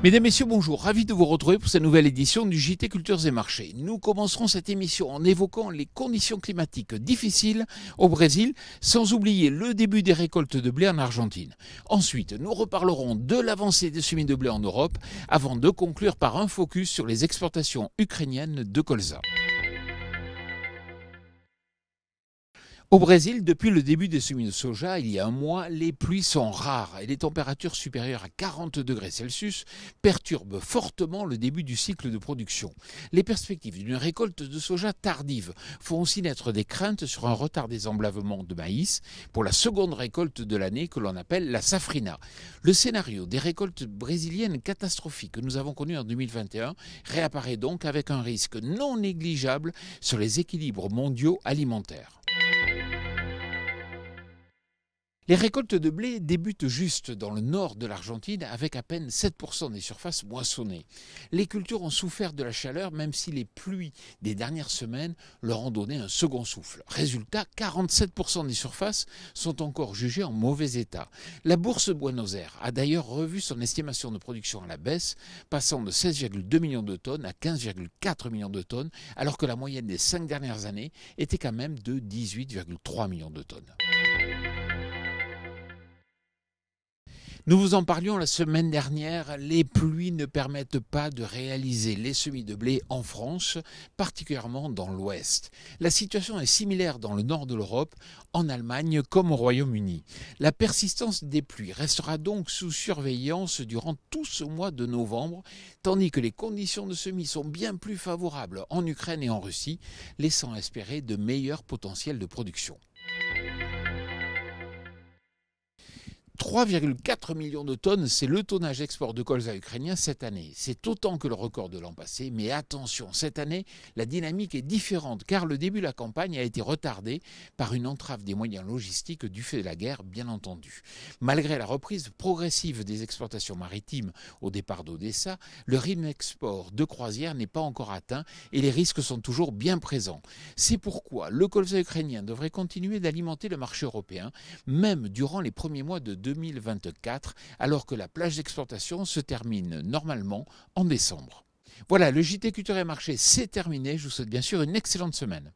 Mesdames, Messieurs, bonjour. Ravi de vous retrouver pour cette nouvelle édition du JT Cultures et Marchés. Nous commencerons cette émission en évoquant les conditions climatiques difficiles au Brésil, sans oublier le début des récoltes de blé en Argentine. Ensuite, nous reparlerons de l'avancée des semis de blé en Europe, avant de conclure par un focus sur les exportations ukrainiennes de colza. Au Brésil, depuis le début des semis de soja, il y a un mois, les pluies sont rares et les températures supérieures à 40 degrés Celsius perturbent fortement le début du cycle de production. Les perspectives d'une récolte de soja tardive font aussi naître des craintes sur un retard des emblavements de maïs pour la seconde récolte de l'année que l'on appelle la safrina. Le scénario des récoltes brésiliennes catastrophiques que nous avons connues en 2021 réapparaît donc avec un risque non négligeable sur les équilibres mondiaux alimentaires. Les récoltes de blé débutent juste dans le nord de l'Argentine avec à peine 7% des surfaces moissonnées. Les cultures ont souffert de la chaleur même si les pluies des dernières semaines leur ont donné un second souffle. Résultat, 47% des surfaces sont encore jugées en mauvais état. La bourse Buenos Aires a d'ailleurs revu son estimation de production à la baisse, passant de 16,2 millions de tonnes à 15,4 millions de tonnes, alors que la moyenne des 5 dernières années était quand même de 18,3 millions de tonnes. Nous vous en parlions la semaine dernière, les pluies ne permettent pas de réaliser les semis de blé en France, particulièrement dans l'Ouest. La situation est similaire dans le nord de l'Europe, en Allemagne comme au Royaume-Uni. La persistance des pluies restera donc sous surveillance durant tout ce mois de novembre, tandis que les conditions de semis sont bien plus favorables en Ukraine et en Russie, laissant espérer de meilleurs potentiels de production. 3,4 millions de tonnes, c'est le tonnage export de colza ukrainien cette année. C'est autant que le record de l'an passé, mais attention, cette année, la dynamique est différente car le début de la campagne a été retardé par une entrave des moyens logistiques du fait de la guerre, bien entendu. Malgré la reprise progressive des exportations maritimes au départ d'Odessa, le rythme export de croisière n'est pas encore atteint et les risques sont toujours bien présents. C'est pourquoi le colza ukrainien devrait continuer d'alimenter le marché européen, même durant les premiers mois de 2024, alors que la plage d'exportation se termine normalement en décembre. Voilà, le JT Culture et Marché, c'est terminé. Je vous souhaite bien sûr une excellente semaine.